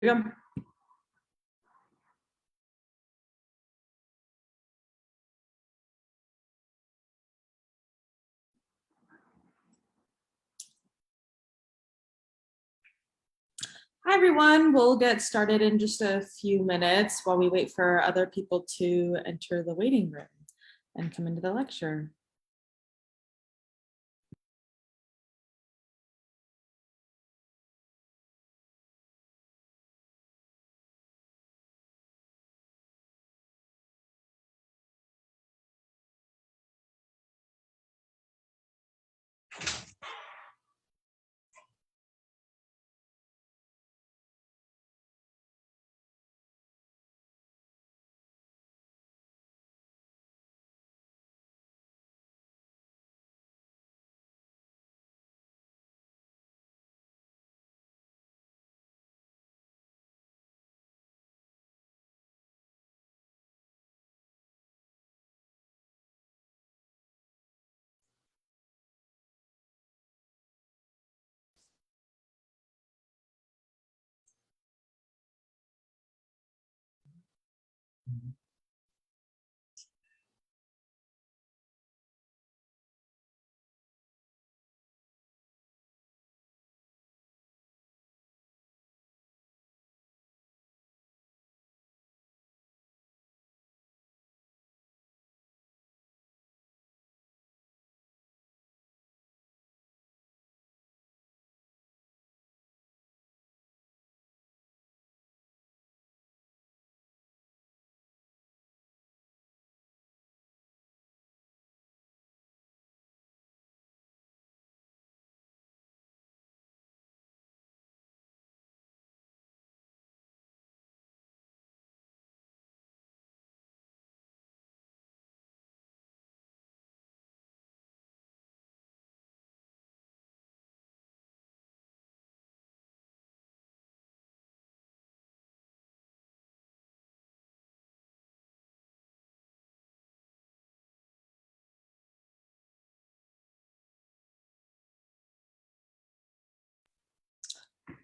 Yeah. Hi, everyone. We'll get started in just a few minutes while we wait for other people to enter the waiting room and come into the lecture.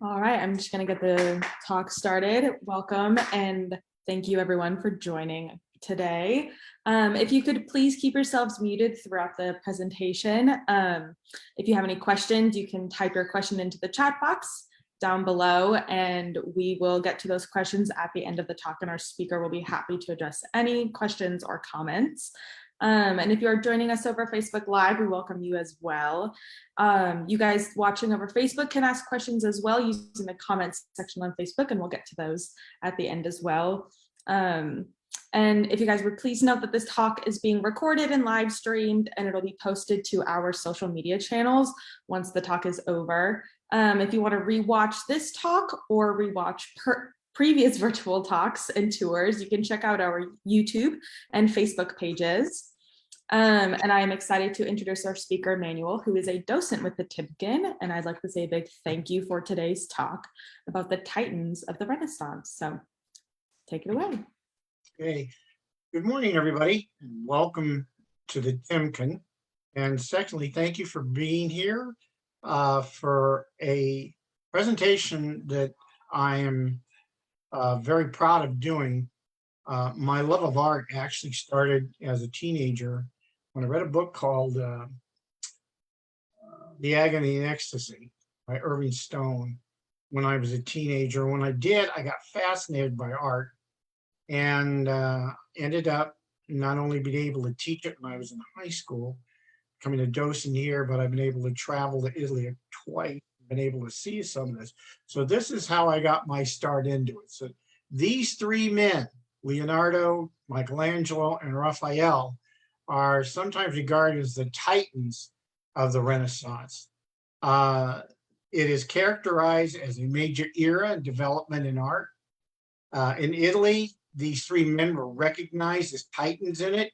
All right, I'm just going to get the talk started. Welcome and thank you everyone for joining today. If you could please keep yourselves muted throughout the presentation. If you have any questions, you can type your question into the chat box down below and we will get to those questions at the end of the talk and our speaker will be happy to address any questions or comments. And if you're joining us over Facebook Live, we welcome you as well. You guys watching over Facebook can ask questions as well using the comments section on Facebook, and we'll get to those at the end as well. And if you guys would please note that this talk is being recorded and live streamed, and it'll be posted to our social media channels once the talk is over. If you want to rewatch this talk or rewatch previous virtual talks and tours, you can check out our YouTube and Facebook pages. And I am excited to introduce our speaker, Emmanuel, who is a docent with the Timken, and I'd like to say a big thank you for today's talk about the Titans of the Renaissance. So take it away. Okay, good morning, everybody, and welcome to the Timken. And secondly, thank you for being here for a presentation that I am very proud of doing. My love of art actually started as a teenager when I read a book called The Agony and Ecstasy by Irving Stone when I was a teenager. When I did, I got fascinated by art and ended up not only being able to teach it when I was in high school, becoming a docent here, but I've been able to travel to Italy twice, been able to see some of this. So this is how I got my start into it. So these three men, Leonardo, Michelangelo, and Raphael, are sometimes regarded as the titans of the Renaissance. It is characterized as a major era and development in art. In Italy, these three men were recognized as titans in it,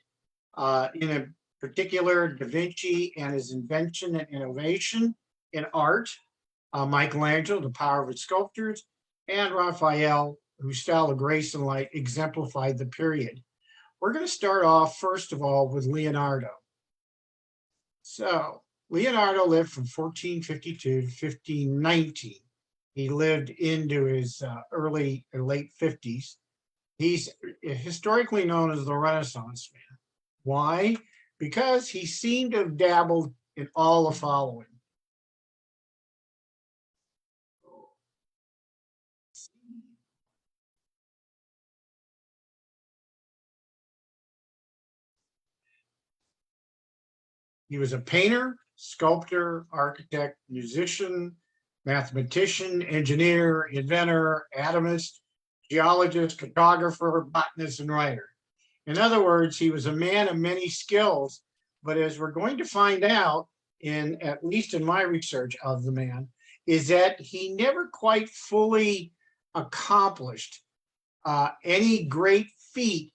in a particular Da Vinci and his invention and innovation in art, Michelangelo, the power of his sculptures, and Raphael, whose style of grace and light exemplified the period. We're going to start off, first of all, with Leonardo. So Leonardo lived from 1452 to 1519. He lived into his early or late 50s. He's historically known as the Renaissance man. Why? Because he seemed to have dabbled in all the following. He was a painter, sculptor, architect, musician, mathematician, engineer, inventor, atomist, geologist, cartographer, botanist, and writer. In other words, he was a man of many skills, but as we're going to find out, in at least in my research of the man, is that he never quite fully accomplished any great feat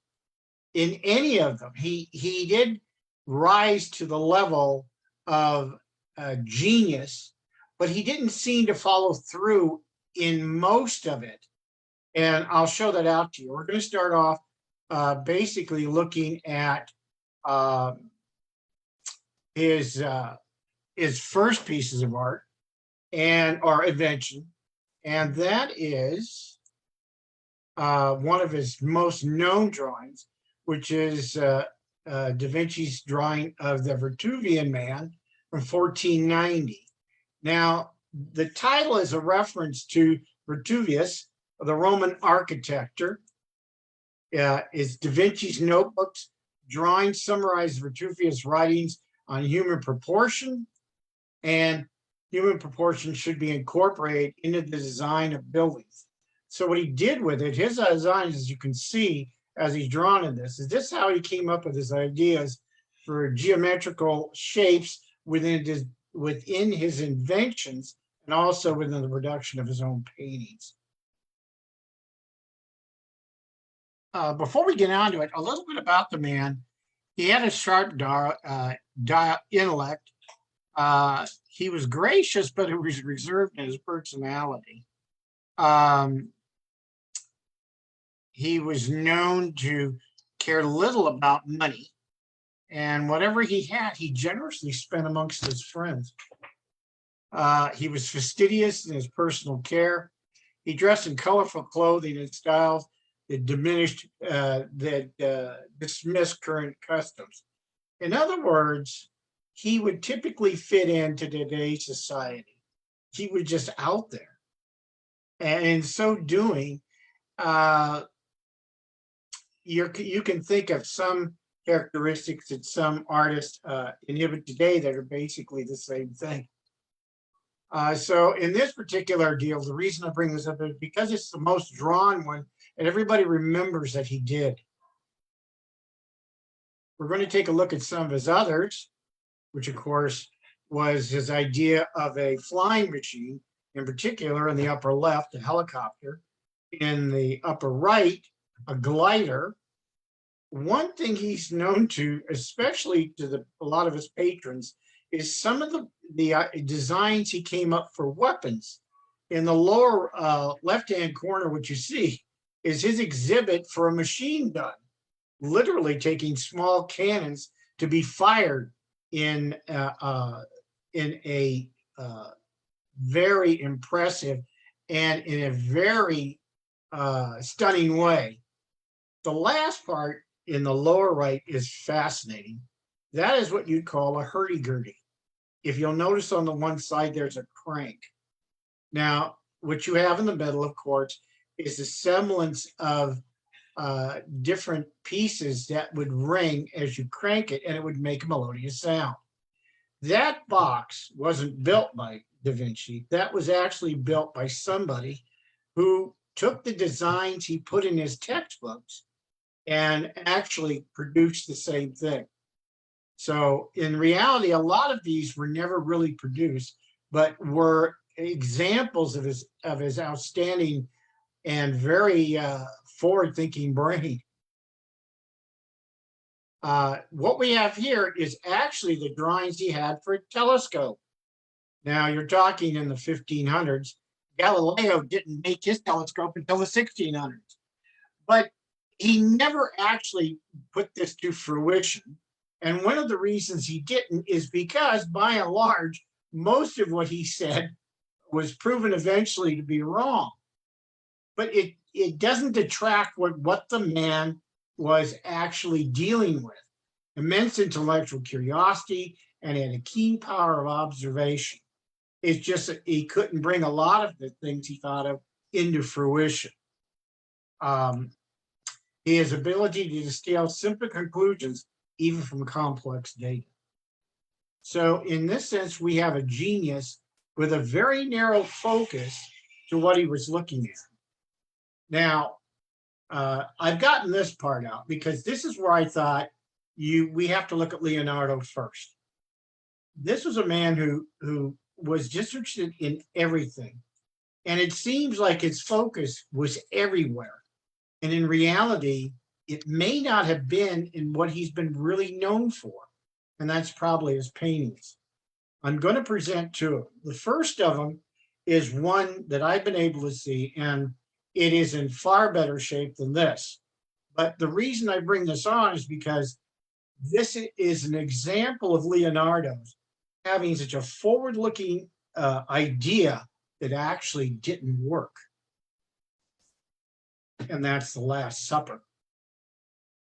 in any of them. He did rise to the level of genius, but he didn't seem to follow through in most of it. And I'll show that out to you. We're going to start off basically looking at his first pieces of art or invention, and that is one of his most known drawings, which is Da Vinci's drawing of the Vitruvian Man from 1490. Now, the title is a reference to Vitruvius, the Roman architect. Is Da Vinci's notebooks. Drawings summarize Vitruvius' writings on human proportion, and human proportion should be incorporated into the design of buildings. So what he did with it, his designs, as you can see, as he's drawn in this, is this how he came up with his ideas for geometrical shapes within his inventions, and also within the production of his own paintings. Before we get on to it, a little bit about the man. He had a sharp intellect. He was gracious, but he was reserved in his personality. He was known to care little about money, and whatever he had, he generously spent amongst his friends. He was fastidious in his personal care. He dressed in colorful clothing and styles that dismissed current customs. In other words, he would typically fit into today's society. He was just out there. And in so doing, you can think of some characteristics that some artists inhibit today that are basically the same thing. So in this particular deal, the reason I bring this up is because it's the most drawn one, and everybody remembers that he did. We're going to take a look at some of his others, which of course was his idea of a flying machine, in particular in the upper left, a helicopter, in the upper right, a glider. One thing he's known to, especially to a lot of his patrons, is some of the designs he came up for weapons. In the lower left-hand corner, what you see is his exhibit for a machine gun, literally taking small cannons to be fired in a very impressive and in a very stunning way. The last part in the lower right is fascinating. That is what you'd call a hurdy-gurdy. If you'll notice on the one side, there's a crank. Now, what you have in the middle, of course, is a semblance of different pieces that would ring as you crank it, and it would make a melodious sound. That box wasn't built by Da Vinci. That was actually built by somebody who took the designs he put in his textbooks and actually produced the same thing. So in reality, a lot of these were never really produced, but were examples of his outstanding and very forward-thinking brain. What we have here is actually the drawings he had for a telescope. Now, you're talking in the 1500s. Galileo didn't make his telescope until the 1600s. But he never actually put this to fruition. And one of the reasons he didn't is because, by and large, most of what he said was proven eventually to be wrong. But it doesn't detract what the man was actually dealing with. Immense intellectual curiosity, and had a keen power of observation. It's just that he couldn't bring a lot of the things he thought of into fruition. His ability to distill simple conclusions, even from complex data. So in this sense, we have a genius with a very narrow focus to what he was looking at. Now, I've gotten this part out because this is where I thought we have to look at Leonardo first. This was a man who was just interested in everything. And it seems like his focus was everywhere. And in reality, it may not have been in what he's been really known for. And that's probably his paintings. I'm going to present two of them. The first of them is one that I've been able to see, and it is in far better shape than this. But the reason I bring this on is because this is an example of Leonardo's having such a forward-looking idea that actually didn't work. And that's The Last Supper.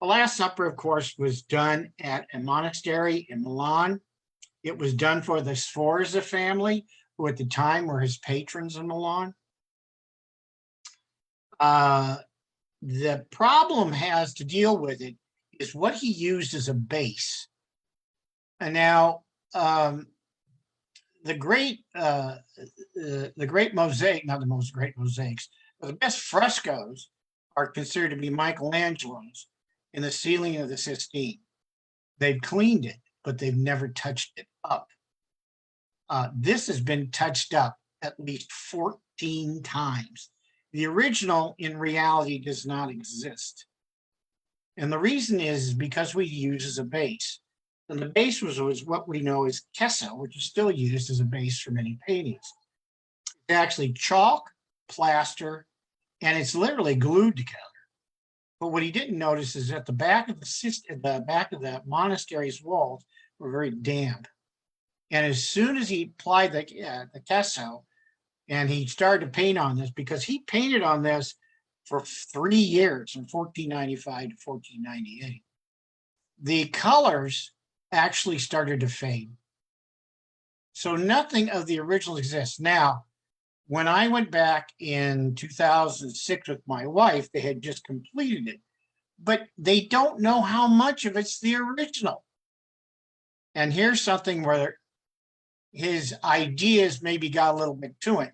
The Last Supper, of course, was done at a monastery in Milan. It was done for the Sforza family, who at the time were his patrons in Milan. The problem has to deal with it is what he used as a base. And now, the great mosaic, not the most great mosaics, but the best frescoes are considered to be Michelangelo's in the ceiling of the Sistine. They've cleaned it, but they've never touched it up. This has been touched up at least 14 times. The original, in reality, does not exist. And the reason is because we use as a base. And the base was what we know as gesso, which is still used as a base for many paintings. It's actually chalk, plaster, and it's literally glued together. But what he didn't notice is that the back of the monastery's walls were very damp. And as soon as he applied the gesso, and he started to paint on this, because he painted on this for 3 years, from 1495 to 1498, the colors actually started to fade. So nothing of the original exists. Now, when I went back in 2006 with my wife, they had just completed it, but they don't know how much of it's the original. And here's something where his ideas maybe got a little bit to him.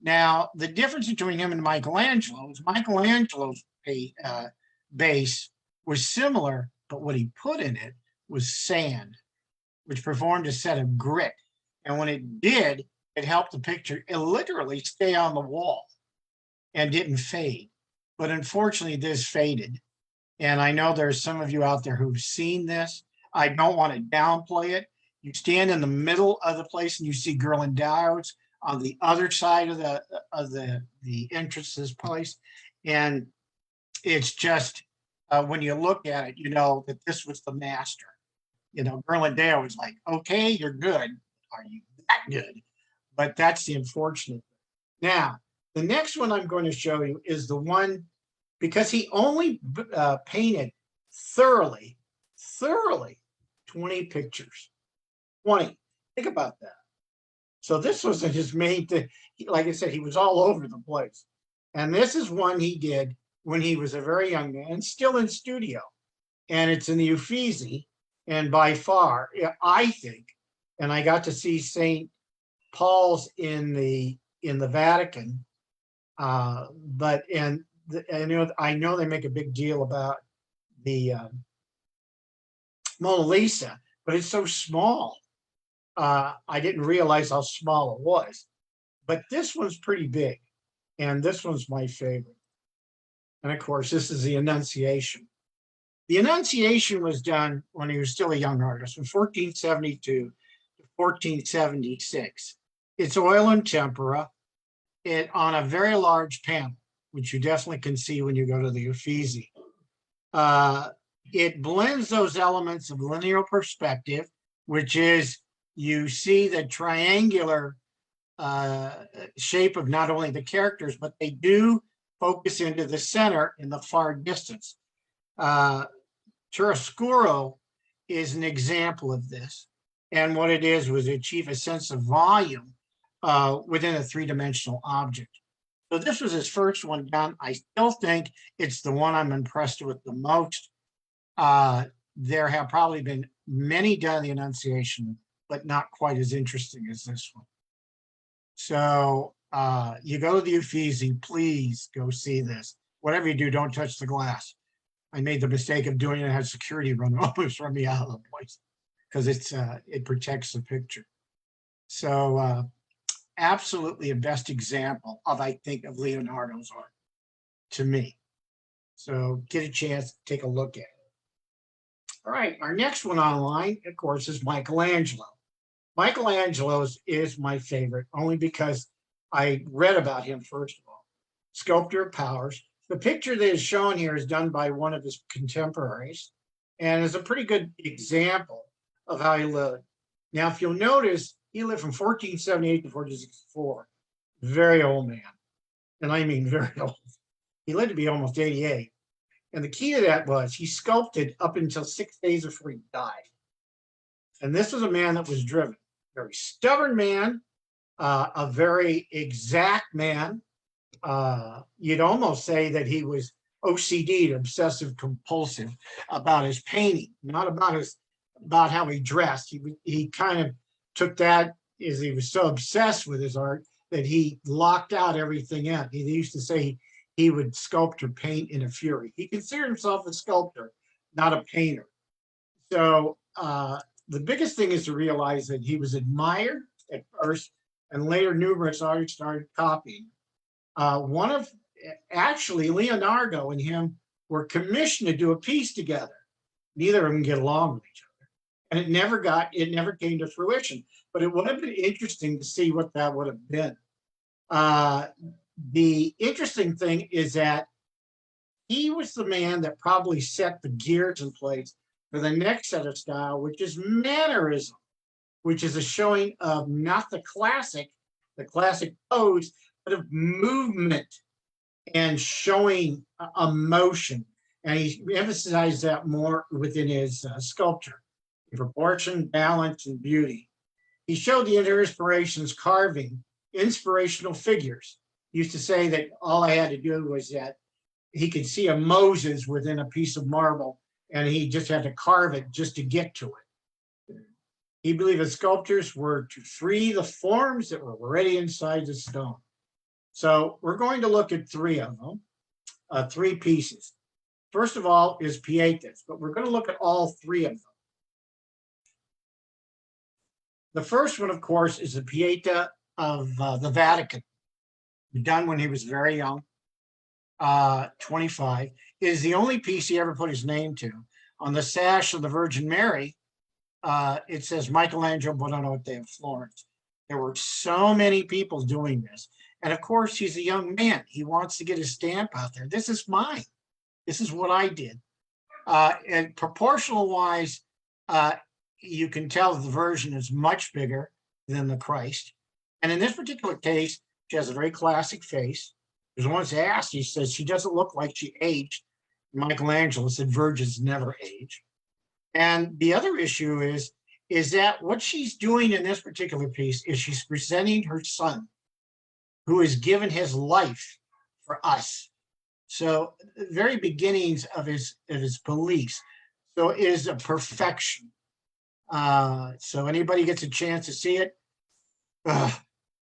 Now, the difference between him and Michelangelo is Michelangelo's base was similar, but what he put in it was sand, which performed a set of grit. And when it did, it helped the picture literally stay on the wall and didn't fade. But unfortunately, this faded. And I know there's some of you out there who've seen this. I don't want to downplay it. You stand in the middle of the place and you see Ghirlandaio's on the other side of the entrance to this place. And it's just, when you look at it, you know that this was the master. You know, Ghirlandaio was like, okay, you're good. Are you that good? But that's the unfortunate thing. Now, the next one I'm going to show you is the one, because he only painted thoroughly 20 pictures. 20. Think about that. So this wasn't his main thing. Like I said, he was all over the place. And this is one he did when he was a very young man, still in studio. And it's in the Uffizi. And by far, I think, and I got to see St. Paul's in the Vatican. I know they make a big deal about the Mona Lisa, but it's so small. I didn't realize how small it was. But this one's pretty big. And this one's my favorite. And of course, this is the Annunciation. The Annunciation was done when he was still a young artist, from 1472 to 1476. It's oil and tempera on a very large panel, which you definitely can see when you go to the Uffizi. It blends those elements of linear perspective, which is you see the triangular shape of not only the characters, but they do focus into the center in the far distance. Chiaroscuro is an example of this. And what it is was achieve a sense of volume within a three-dimensional object. So this was his first one done. I still think it's the one I'm impressed with the most. There have probably been many done the Annunciation, but not quite as interesting as this one. So you go to the Uffizi, please go see this. Whatever you do, don't touch the glass. I made the mistake of doing it and had security almost run me out of the place because it protects the picture. So absolutely a best example of, I think, of Leonardo's art to me. So get a chance to take a look at it. All right, our next one online, of course, is Michelangelo. Michelangelo's is my favorite, only because I read about him, first of all. Sculptor of powers. The picture that is shown here is done by one of his contemporaries and is a pretty good example of how he lived. Now, if you'll notice, he lived from 1478 to 1464. Very old man. And I mean very old. He lived to be almost 88. And the key to that was he sculpted up until 6 days before he died. And this was a man that was driven. Very stubborn man, a very exact man. You'd almost say that he was OCD, obsessive compulsive, about his painting, not about how he dressed. He kind of took that as he was so obsessed with his art that he locked out everything else. He used to say he would sculpt or paint in a fury. He considered himself a sculptor, not a painter. So the biggest thing is to realize that he was admired at first, and later numerous artists started copying. Actually, Leonardo and him were commissioned to do a piece together. Neither of them get along with each other. And it never came to fruition. But it would have been interesting to see what that would have been. The interesting thing is that he was the man that probably set the gears in place for the next set of style, which is mannerism, which is a showing of not the classic pose, but of movement and showing emotion. And he emphasized that more within his sculpture, proportion, balance, and beauty. He showed the inner inspirations carving inspirational figures. He used to say that all I had to do was that he could see a Moses within a piece of marble, and he just had to carve it just to get to it. He believed his sculptures were to free the forms that were already inside the stone. So we're going to look at three of them, three pieces. First of all is Pietas, but we're going to look at all three of them. The first one, of course, is the Pieta of the Vatican, done when he was very young, 25. It is the only piece he ever put his name to. On the sash of the Virgin Mary, it says Michelangelo Buonanotte of Florence. There were so many people doing this. And of course, he's a young man. He wants to get his stamp out there. This is mine. This is what I did. And proportional wise, you can tell the version is much bigger than the Christ. And in this particular case, she has a very classic face. Because once asked, he says she doesn't look like she aged. Michelangelo said virgins never age. And the other issue is that what she's doing in this particular piece is she's presenting her son, who has given his life for us. So the very beginnings of his beliefs. So it is a perfection. So anybody gets a chance to see it,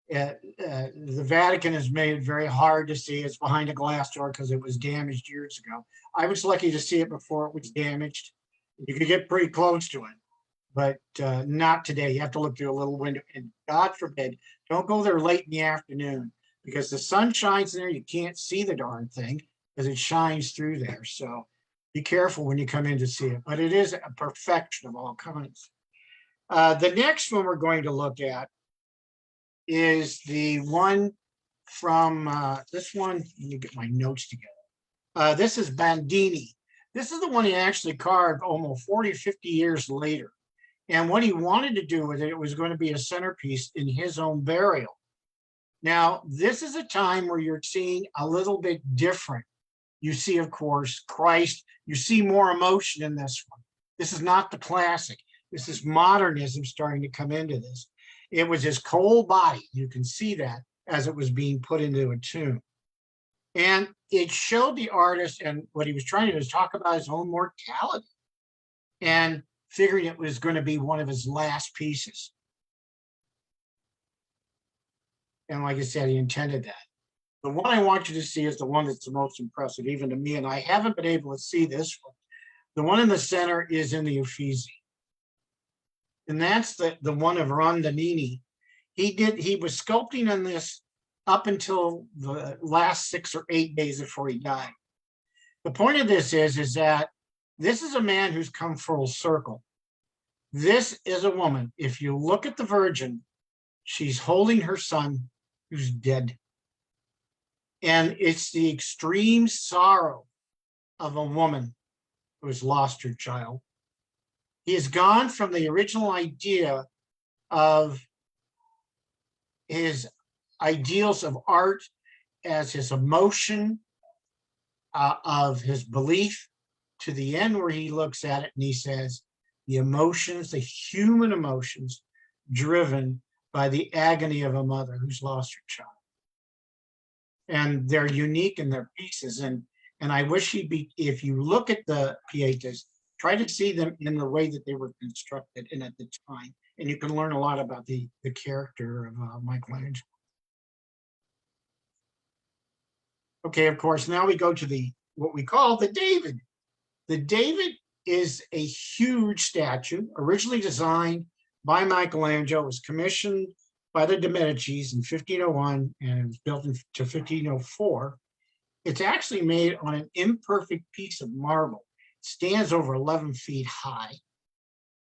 the Vatican has made it very hard to see. It's behind a glass door because it was damaged years ago. I was lucky to see it before it was damaged. You could get pretty close to it, but not today. You have to look through a little window, and God forbid, don't go there late in the afternoon because the sun shines in there. You can't see the darn thing because it shines through there. So be careful when you come in to see it, but it is a perfection of all kinds. The next one we're going to look at is the one from this one. Let me get my notes together. This is Bandini. This is the one he actually carved almost 40, 50 years later. And what he wanted to do with it was going to be a centerpiece in his own burial. Now, this is a time where you're seeing a little bit different. You see, of course, Christ. You see more emotion in this one. This is not the classic. This is modernism starting to come into this. It was his cold body. You can see that as it was being put into a tomb. And it showed the artist, and what he was trying to do is talk about his own mortality and figuring it was going to be one of his last pieces. And like I said, he intended that. The one I want you to see is the one that's the most impressive, even to me, and I haven't been able to see this one. The one in the center is in the Uffizi. And that's the one of Rondinini. He was sculpting on this up until the last 6 or 8 days before he died. The point of this is that this is a man who's come full circle. This is a woman. If you look at the Virgin, she's holding her son who's dead. And it's the extreme sorrow of a woman who has lost her child. He has gone from the original idea of his ideals of art as his emotion, of his belief, to the end where he looks at it and he says, the emotions, the human emotions driven by the agony of a mother who's lost her child. And they're unique in their pieces. And I wish he'd be, if you look at the Pietas, try to see them in the way that they were constructed and at the time. And you can learn a lot about the character of Michelangelo. Okay, of course, now we go to what we call the David. The David is a huge statue, originally designed by Michelangelo. It was commissioned by the de Medicis in 1501 and it was built to 1504. It's actually made on an imperfect piece of marble. It stands over 11 feet high.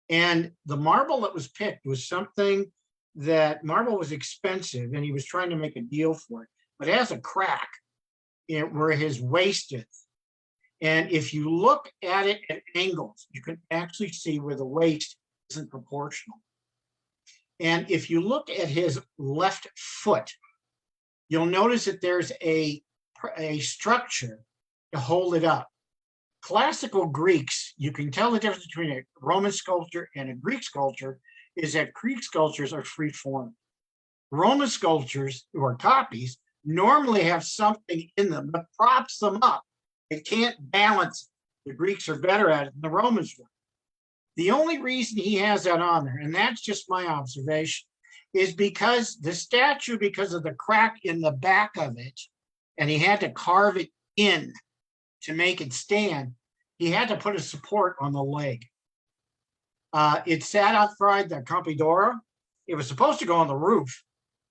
And the marble that was picked was something that marble was expensive and he was trying to make a deal for it, but it has a crack where his waist is. And if you look at it at angles, you can actually see where the waist isn't proportional. And if you look at his left foot, you'll notice that there's a structure to hold it up. Classical Greeks, you can tell the difference between a Roman sculpture and a Greek sculpture is that Greek sculptures are free form. Roman sculptures, or copies, normally have something in them that props them up. It can't balance. The Greeks are better at it than the Romans were. The only reason he has that on there, and that's just my observation, is because the statue, because of the crack in the back of it, and he had to carve it in to make it stand, he had to put a support on the leg. It sat outside the Campidoglio. It was supposed to go on the roof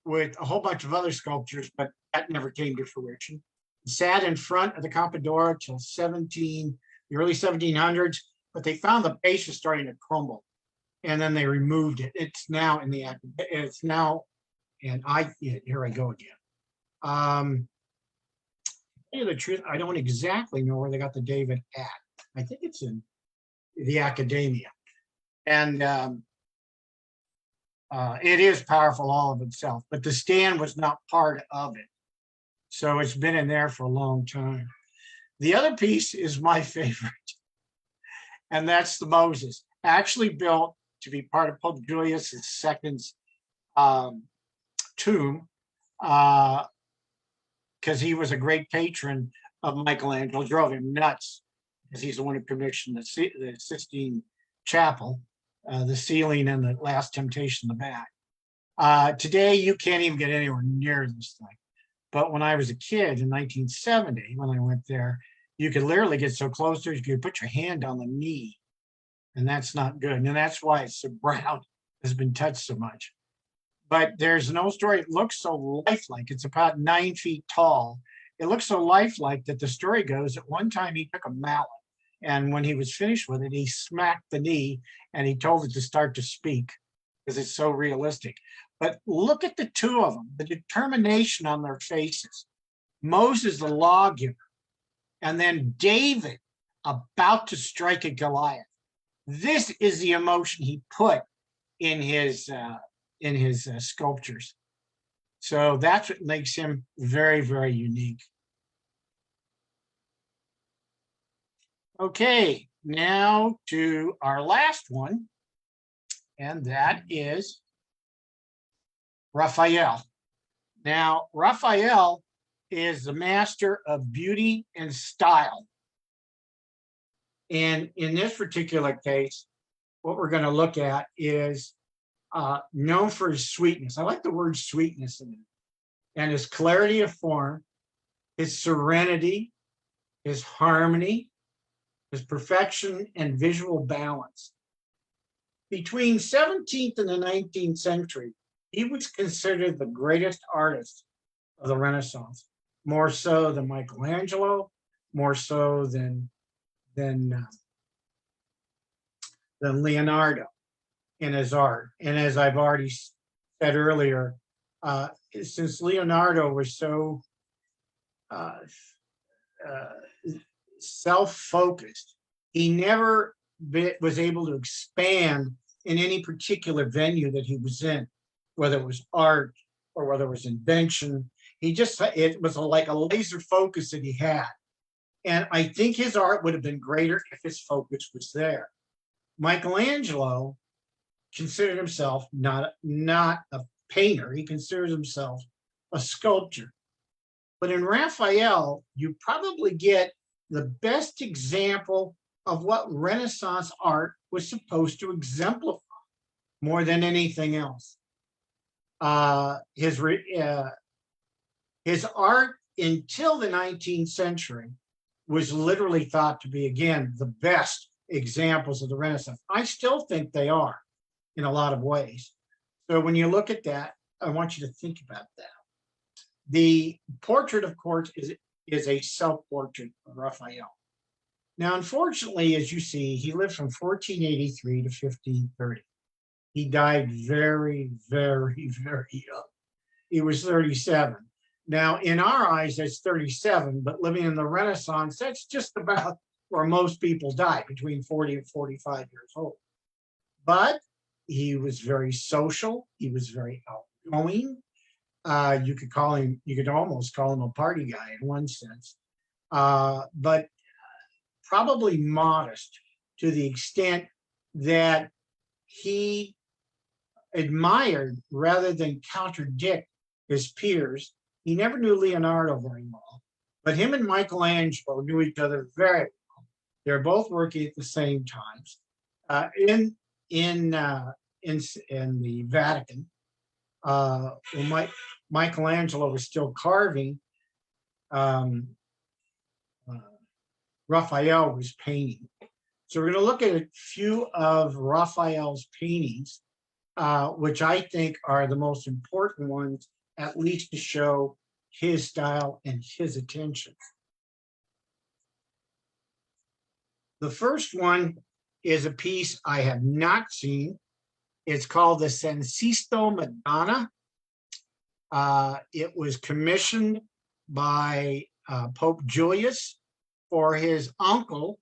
with a whole bunch of other sculptures, but that never came to fruition. It sat in front of the Campidoglio till the early 1700s, but they found the base was starting to crumble, and then they removed it. It's now in the, it's now, and here I go again. To tell you the truth, I don't exactly know where they got the David at. I think it's in the Academia. And it is powerful all of itself, but the stand was not part of it. So it's been in there for a long time. The other piece is my favorite, and that's the Moses, actually built to be part of Pope Julius II's tomb, because he was a great patron of Michelangelo, drove him nuts, because he's the one who commissioned the Sistine Chapel, the ceiling and the Last Temptation in the back. Today, you can't even get anywhere near this thing. But when I was a kid in 1970, when I went there, you could literally get so close to it, you could put your hand on the knee, and that's not good. And that's why it's so brown, has been touched so much. But there's no story. It looks so lifelike. It's about 9 feet tall. It looks so lifelike that the story goes at one time he took a mallet, and when he was finished with it, he smacked the knee and he told it to start to speak because it's so realistic. But look at the two of them, the determination on their faces. Moses, the lawgiver, and then David about to strike at Goliath. This is the emotion he put in his sculptures. So that's what makes him very, very unique. Okay, now to our last one, and that is Raphael. Now, Raphael is the master of beauty and style. And in this particular case, what we're going to look at is known for his sweetness. I like the word sweetness in it. And his clarity of form, his serenity, his harmony, his perfection, and visual balance. Between 17th and the 19th century, he was considered the greatest artist of the Renaissance, more so than Michelangelo, more so than Leonardo in his art. And as I've already said earlier, since Leonardo was so self-focused, he never was able to expand in any particular venue that he was in, whether it was art or whether it was invention. It was like a laser focus that he had. And I think his art would have been greater if his focus was there. Michelangelo considered himself not a painter. He considers himself a sculptor. But in Raphael, you probably get the best example of what Renaissance art was supposed to exemplify more than anything else. His art until the 19th century was literally thought to be, again, the best examples of the Renaissance. I still think they are in a lot of ways. So when you look at that, I want you to think about that. The portrait, of course, is a self-portrait of Raphael. Now, unfortunately, as you see, he lived from 1483 to 1530. He died very, very, very young. He was 37. Now, in our eyes, that's 37, but living in the Renaissance, that's just about where most people die, between 40 and 45 years old. But he was very social. He was very outgoing. You could almost call him a party guy in one sense, but probably modest to the extent that he admired rather than contradict his peers. He never knew Leonardo very well, but him and Michelangelo knew each other very well. They're both working at the same times in the Vatican. Michelangelo was still carving. Raphael was painting. So we're going to look at a few of Raphael's paintings, which I think are the most important ones, at least to show his style and his attention. The first one is a piece I have not seen. It's called the Sensisto Madonna. It was commissioned by Pope Julius for his uncle,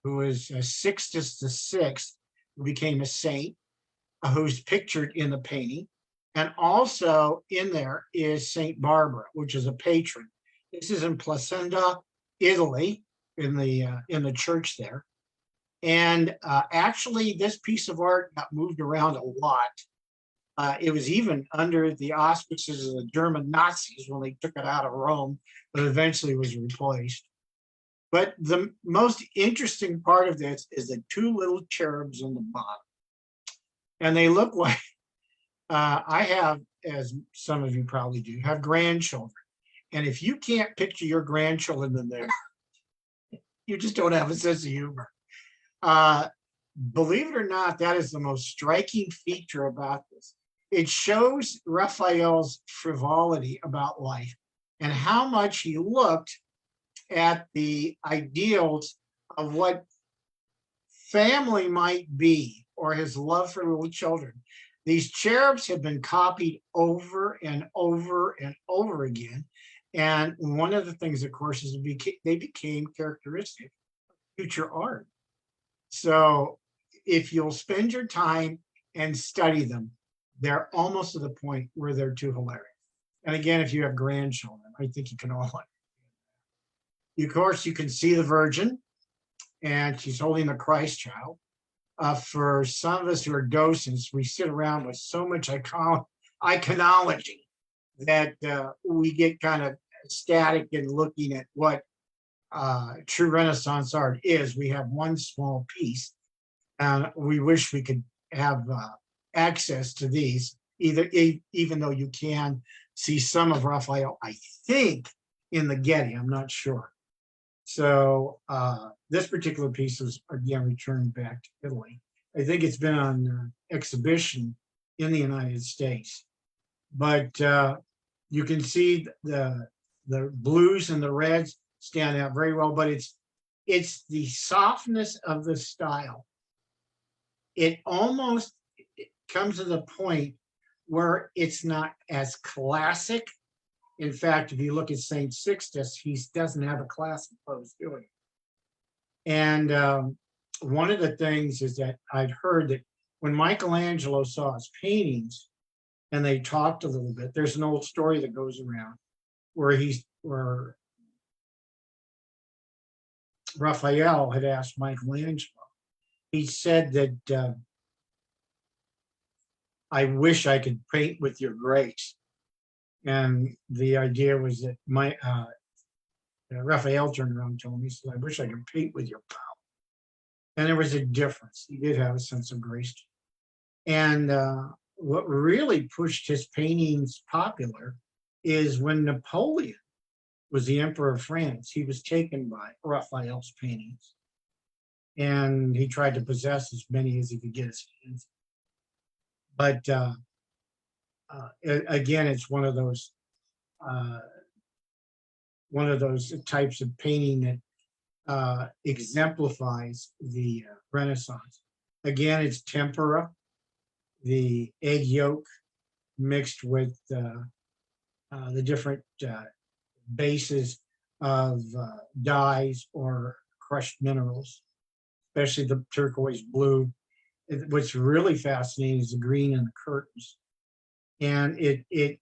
who is Sixtus VI, who became a saint, who's pictured in the painting. And also in there is Saint Barbara, which is a patron. This is in Placenta, Italy, in the church there. And actually, this piece of art got moved around a lot. It was even under the auspices of the German Nazis when they took it out of Rome, but eventually was replaced. But the most interesting part of this is the two little cherubs on the bottom. And they look like, I have, as some of you probably do, have grandchildren. And if you can't picture your grandchildren in there, you just don't have a sense of humor. Believe it or not, that is the most striking feature about this. It shows Raphael's frivolity about life and how much he looked at the ideals of what family might be, or his love for little children. These cherubs have been copied over and over and over again. And one of the things, of course, is they became characteristic of future art. So if you'll spend your time and study them, they're almost to the point where they're too hilarious. And again, if you have grandchildren, I think you can all. Of course, you can see the Virgin, and she's holding the Christ child. For some of us who are docents, we sit around with so much iconology that we get kind of static in looking at what true Renaissance art is. We have one small piece, and we wish we could have access to these, even though you can see some of Raphael, I think, in the Getty. I'm not sure. So this particular piece was, again, returned back to Italy. I think it's been on exhibition in the United States. But you can see the blues and the reds stand out very well, but it's the softness of the style. It almost comes to the point where it's not as classic. In fact, if you look at St. Sixtus, he doesn't have a classic pose doing it. And one of the things is that I'd heard that when Michelangelo saw his paintings and they talked a little bit, there's an old story that goes around where Raphael had asked Michelangelo. He said that I wish I could paint with your grace. And the idea was that Raphael turned around and told me, he said, I wish I could paint with your power. And there was a difference. He did have a sense of grace. And what really pushed his paintings popular is when Napoleon was the emperor of France, he was taken by Raphael's paintings. And he tried to possess as many as he could get his hands. But again, it's one of those types of painting that exemplifies the Renaissance. Again, it's tempera, the egg yolk mixed with the different bases of dyes or crushed minerals, especially the turquoise blue. What's really fascinating is the green in the curtains. And it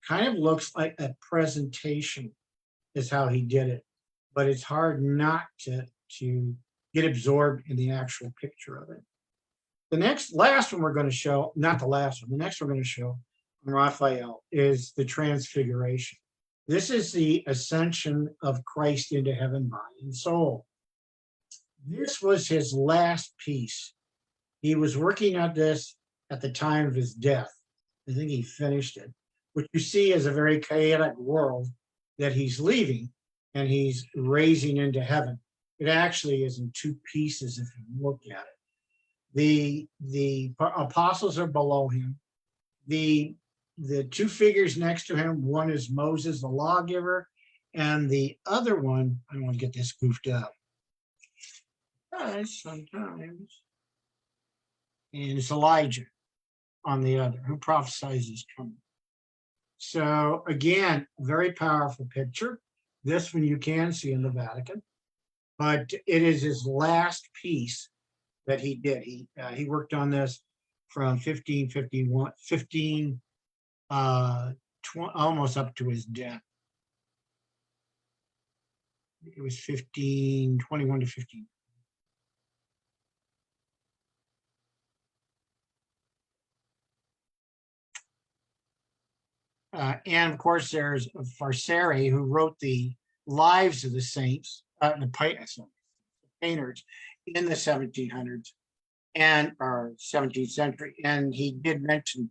kind of looks like a presentation is how he did it, but it's hard not to get absorbed in the actual picture of it. The last one we're going to show, not the last one, the next one we're going to show on Raphael is the Transfiguration. This is the ascension of Christ into heaven, body and soul. This was his last piece. He was working on this at the time of his death. I think he finished it. What you see is a very chaotic world that he's leaving and he's raising into heaven. It actually is in two pieces if you look at it. The apostles are below him. The two figures next to him, one is Moses, the lawgiver, and the other one, I don't want to get this goofed up. Sometimes. And it's Elijah on the other, who prophesies his coming. So again, very powerful picture. This one you can see in the Vatican, but it is his last piece that he did. He worked on this from 1551, almost up to his death. It was 1521 to 15. And of course, there's Farceri, who wrote the lives of the saints, the painters in the 1700s or 17th century. And he did mention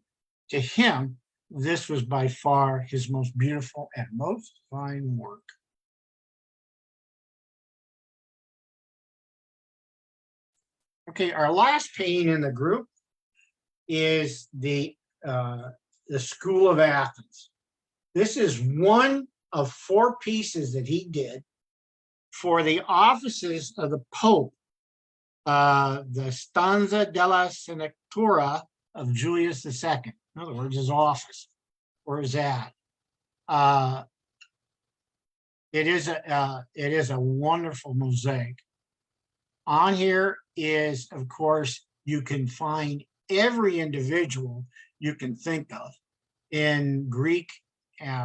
to him, this was by far his most beautiful and most fine work. Okay, our last painting in the group is the School of Athens. This is one of four pieces that he did for the offices of the Pope, the Stanza della Senatura of Julius II. In other words, his office, or his ad. It is a wonderful mosaic. On here is, of course, you can find every individual you can think of in Greek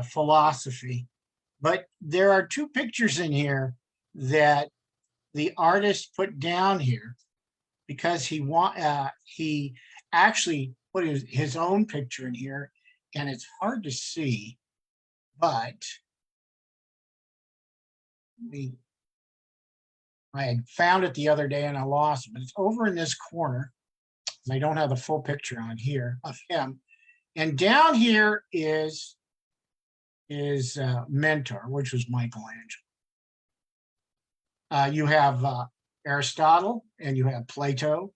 philosophy. But there are two pictures in here that the artist put down here because he actually put his own picture in here, and it's hard to see, but I had found it the other day and I lost it, but it's over in this corner. I don't have the full picture on here of him. And down here is his mentor, which was Michelangelo. You have Aristotle and you have Plato.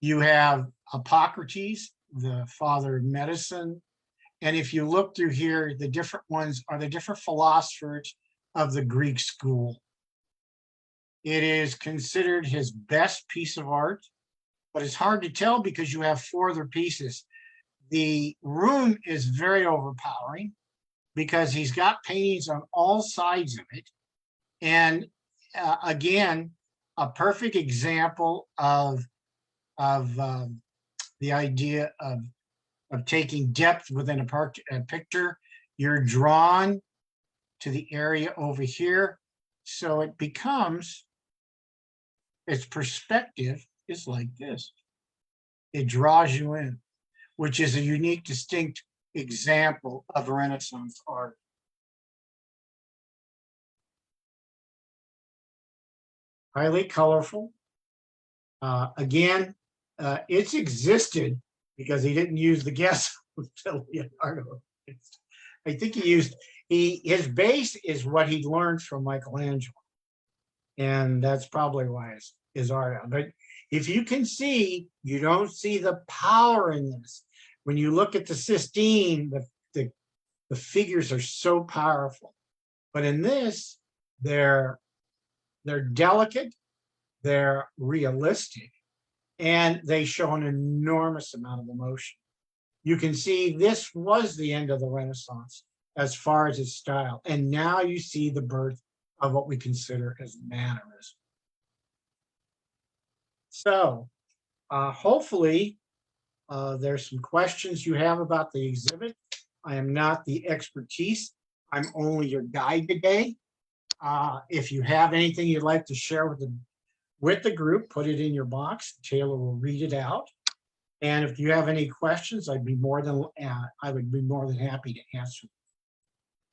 You have Hippocrates, the father of medicine. And if you look through here, the different ones are the different philosophers of the Greek school. It is considered his best piece of art, but it's hard to tell because you have four other pieces. The room is very overpowering because he's got paintings on all sides of it. And again, a perfect example of the idea of taking depth within a picture. You're drawn to the area over here. So it becomes, its perspective is like this. It draws you in, which is a unique, distinct example of Renaissance art. Highly colorful. Again, it's existed because he didn't use the gas until Leonardo. I think his base is what he learned from Michelangelo. And that's probably why his art. But if you can see, you don't see the power in this. When you look at the Sistine, the figures are so powerful. But in this, they're delicate, they're realistic, and they show an enormous amount of emotion. You can see this was the end of the Renaissance as far as its style. And now you see the birth of what we consider as mannerism. So hopefully there's some questions you have about the exhibit. I am not the expertise. I'm only your guide today. If you have anything you'd like to share with the group, put it in your box. Taylor will read it out. And if you have any questions, I would be more than happy to answer.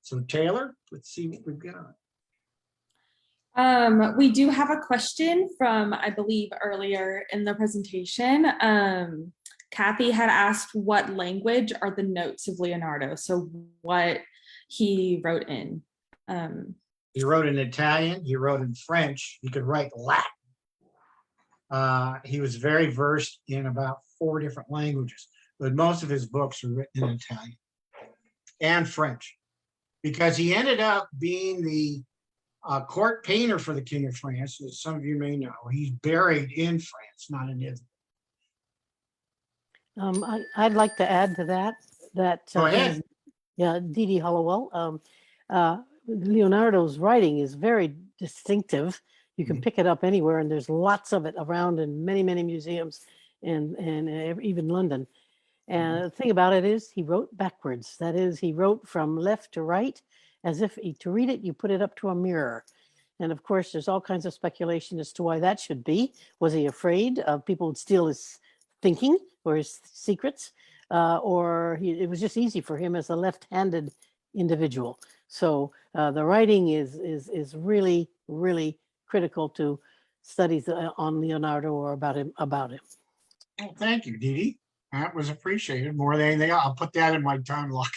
So Taylor, let's see what we've got. We do have a question from, I believe, earlier in the presentation. Kathy had asked what language are the notes of Leonardo, so what he wrote in. He wrote in Italian, he wrote in French, he could write Latin. He was very versed in about 4 different languages, but most of his books are written in Italian and French, because he ended up being the court painter for the King of France, as some of you may know. He's buried in France, not in Italy. I'd like to add to that. Go ahead. Yeah, Dee Dee Hollowell. Leonardo's writing is very distinctive. You can pick it up anywhere, and there's lots of it around in many, many museums and even London. And the thing about it is he wrote backwards. That is, he wrote from left to right, as if to read it, you put it up to a mirror. And of course, there's all kinds of speculation as to why that should be. Was he afraid of people would steal his thinking or his secrets? It was just easy for him as a left-handed individual. So the writing is really, really critical to studies on Leonardo or about him. Oh, thank you, Dee Dee. That was appreciated more than anything else. I'll put that in my time lock.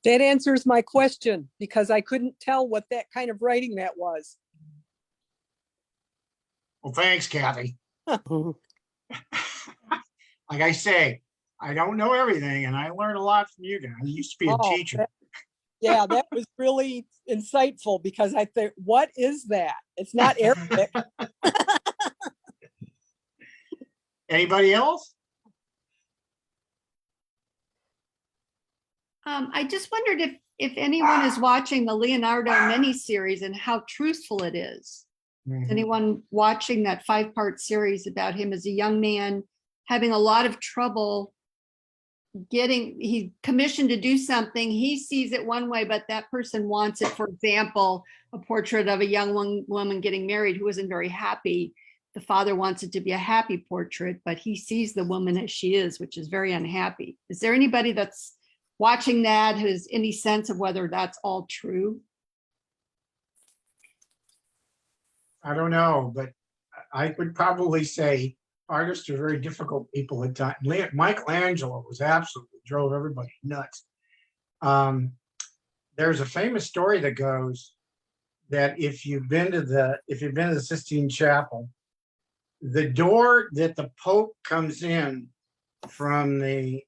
That answers my question, because I couldn't tell what that kind of writing that was. Well, thanks, Kathy. Like I say, I don't know everything, and I learned a lot from you guys. I used to be a teacher. That was really insightful, because I think, what is that? It's not Arabic. Anybody else? I just wondered if anyone is watching the Leonardo miniseries and how truthful it is. Is anyone watching that 5-part series about him as a young man having a lot of trouble he's commissioned to do something. He sees it one way, but that person wants it. For example, a portrait of a young woman getting married who isn't very happy. The father wants it to be a happy portrait, but he sees the woman as she is, which is very unhappy. Is there anybody that's watching that who has any sense of whether that's all true? I don't know, but I would probably say artists are very difficult people at times. Michelangelo was absolutely drove everybody nuts. There's a famous story that goes that if you've been to the Sistine Chapel, the door that the Pope comes in from his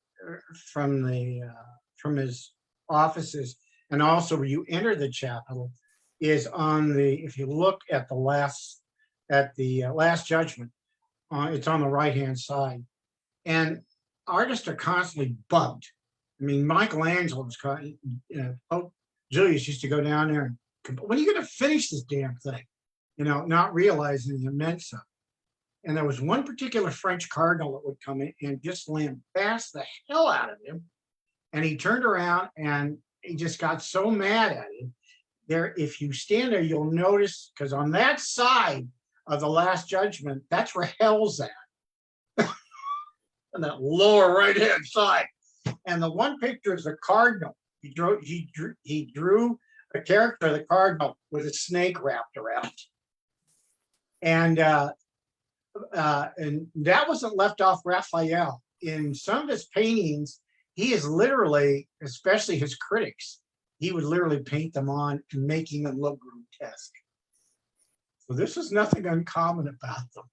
offices, and also where you enter the chapel, is on the, if you look at the last judgment, it's on the right-hand side. And artists are constantly bugged. I mean, Michelangelo was, Pope Julius used to go down there and, when are you going to finish this damn thing? Not realizing the immense of it. And there was one particular French cardinal that would come in and just lambast the hell out of him. And he turned around and he just got so mad at him. There, if you stand there, you'll notice, because on that side of the Last Judgment, that's where hell's at. On that lower right-hand side. And the one picture is a cardinal. He drew a character of the cardinal with a snake wrapped around. And that wasn't left off Raphael. In some of his paintings, he is literally, especially his critics, he would literally paint them on and making them look grotesque. So this is nothing uncommon about them.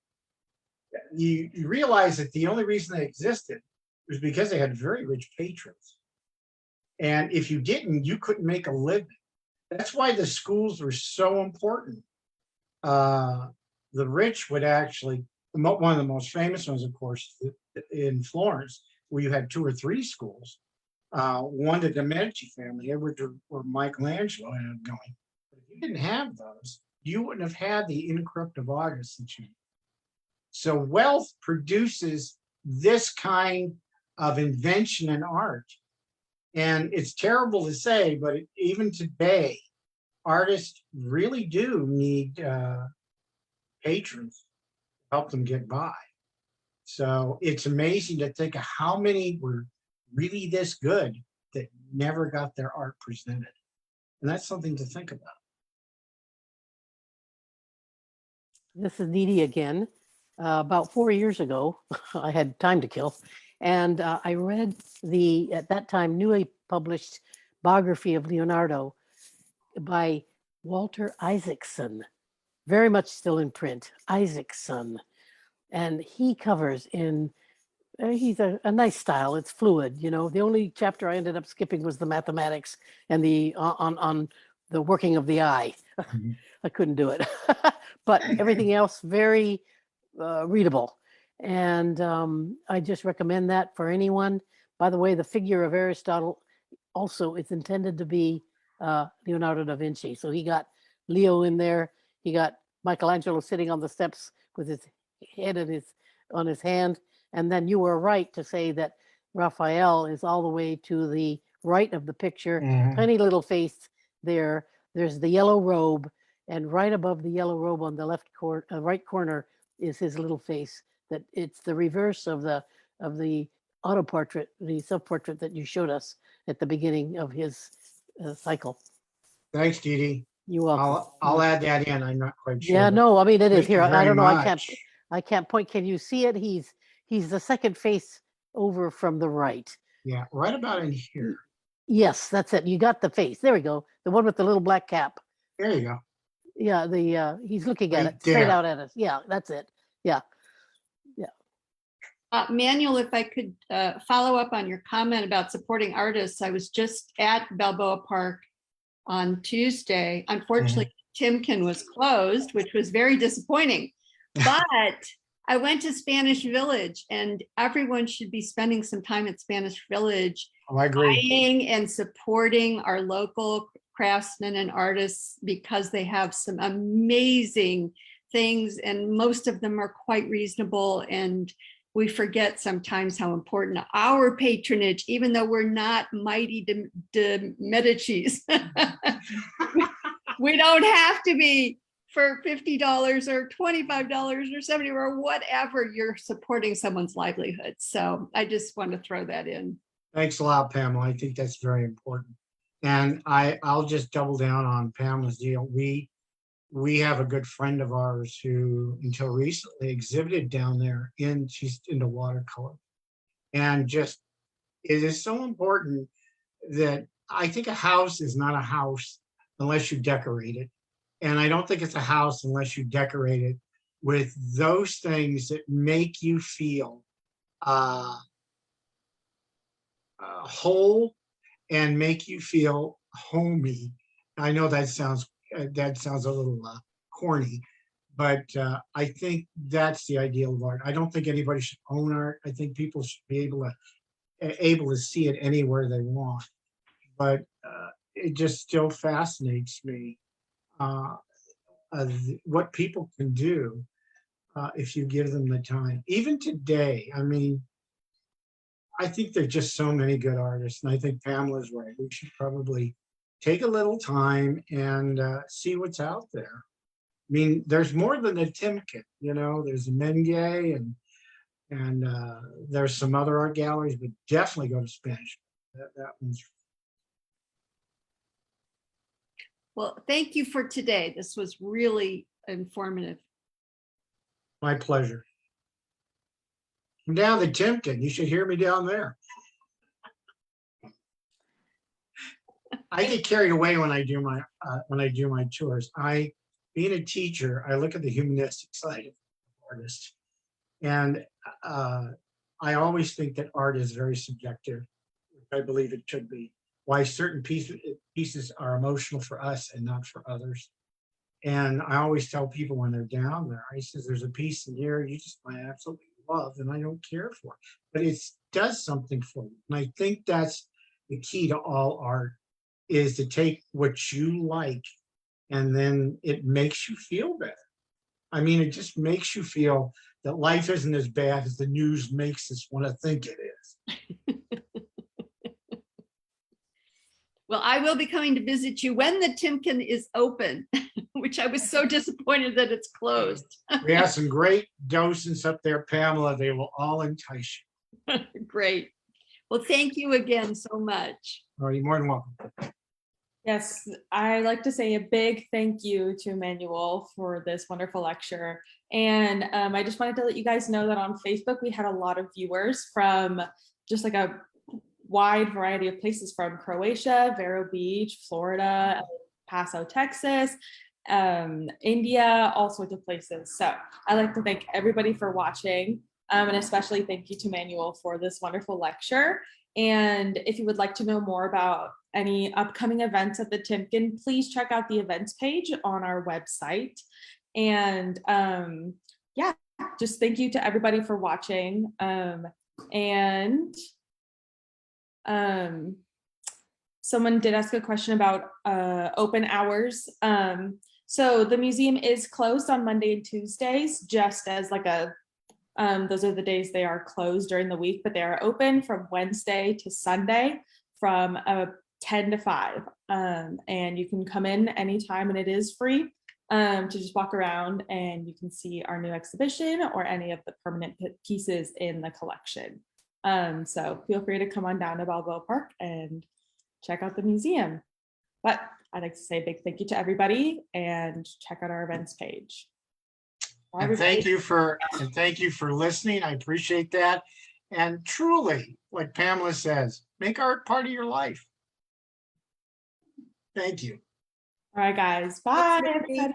You realize that the only reason they existed was because they had very rich patrons. And if you didn't, you couldn't make a living. That's why the schools were so important. The rich would actually, one of the most famous ones, of course, in Florence, where you had 2 or 3 schools. One, the Medici family, Edward or Michelangelo ended up going. But if you didn't have those, you wouldn't have had the incorruptible artists that you need. So wealth produces this kind of invention in art. And it's terrible to say, but even today, artists really do need patrons to help them get by. So it's amazing to think of how many were really this good that never got their art presented. And that's something to think about. This is Dee Dee again. About 4 years ago, I had time to kill, and I read the, at that time, newly published biography of Leonardo by Walter Isaacson, very much still in print, Isaacson. And he covers in, he's a nice style, it's fluid, the only chapter I ended up skipping was the mathematics and the, on the working of the eye. Mm-hmm. I couldn't do it, but everything else very readable. And I just recommend that for anyone. By the way, the figure of Aristotle also is intended to be Leonardo da Vinci. So he got Leo in there. He got Michelangelo sitting on the steps with his head on his hand. And then you were right to say that Raphael is all the way to the right of the picture. Mm-hmm. Tiny little face there. There's the yellow robe, and right above the yellow robe on the right corner is his little face. That it's the reverse of the auto portrait, the self-portrait that you showed us at the beginning of his cycle. Thanks, Dee Dee. You're welcome. I'll add that in. I'm not quite sure. Yeah, no, I mean it is here. I don't know. Much. I can't point. Can you see it? He's the second face over from the right. Yeah, right about in here. Yes, that's it. You got the face. There we go. The one with the little black cap. There you go. Yeah, he's looking at right it, there. straight out at us. Yeah, that's it. Yeah. Manuel, if I could follow up on your comment about supporting artists, I was just at Balboa Park on Tuesday. Unfortunately, Timken was closed, which was very disappointing. But I went to Spanish Village, and everyone should be spending some time at Spanish Village. Oh, I agree. Buying and supporting our local craftsmen and artists, because they have some amazing things, and most of them are quite reasonable. And we forget sometimes how important our patronage, even though we're not mighty de Medici's. We don't have to be for $50 or $25 or $70 or whatever. You're supporting someone's livelihood. So I just want to throw that in. Thanks a lot, Pamela. I think that's very important. And I'll just double down on Pamela's deal. We have a good friend of ours who until recently exhibited down there she's into watercolor. And just, it is so important that I think a house is not a house unless you decorate it. And I don't think it's a house unless you decorate it with those things that make you feel whole and make you feel homey. I know that sounds a little corny, but I think that's the ideal of art. I don't think anybody should own art. I think people should be able to see it anywhere they want. But it just still fascinates me what people can do if you give them the time. Even today, I mean, I think there's just so many good artists, and I think Pamela's right. We should probably take a little time and see what's out there. I mean, there's more than a Timken, you know. There's a Menge and there's some other art galleries, but definitely go to Spanish. That one's. Well, thank you for today. This was really informative. My pleasure. I'm down the Timken. You should hear me down there. I get carried away when I do my tours. Being a teacher, I look at the humanistic side of artists, and I always think that art is very subjective. I believe it should be. Why certain pieces are emotional for us and not for others. And I always tell people when they're down there, I says, there's a piece in here you just might absolutely love and I don't care for it, but it does something for you. And I think that's the key to all art, is to take what you like and then it makes you feel better. I mean, it just makes you feel that life isn't as bad as the news makes us want to think it is. Well, I will be coming to visit you when the Timken is open, which I was so disappointed that it's closed. We have some great docents up there, Pamela. They will all entice you. Great. Well, thank you again so much. Are you more than welcome? Yes, I'd like to say a big thank you to Emmanuel for this wonderful lecture. And I just wanted to let you guys know that on Facebook, we had a lot of viewers from just like a wide variety of places, from Croatia, Vero Beach, Florida, Paso, Texas, India, all sorts of places. So I'd like to thank everybody for watching, and especially thank you to Emmanuel for this wonderful lecture. And if you would like to know more about any upcoming events at the Timken, please check out the events page on our website. And yeah, just thank you to everybody for watching. Someone did ask a question about open hours. So the museum is closed on Monday and Tuesdays, just as like those are the days they are closed during the week, but they are open from Wednesday to Sunday from 10 to 5. And you can come in anytime, and it is free to just walk around, and you can see our new exhibition or any of the permanent pieces in the collection. So feel free to come on down to Balboa Park and check out the museum. But I'd like to say a big thank you to everybody, and check out our events page. And thank you for listening. I appreciate that. And truly, like Pamela says, make art part of your life. Thank you. All right, guys. Bye.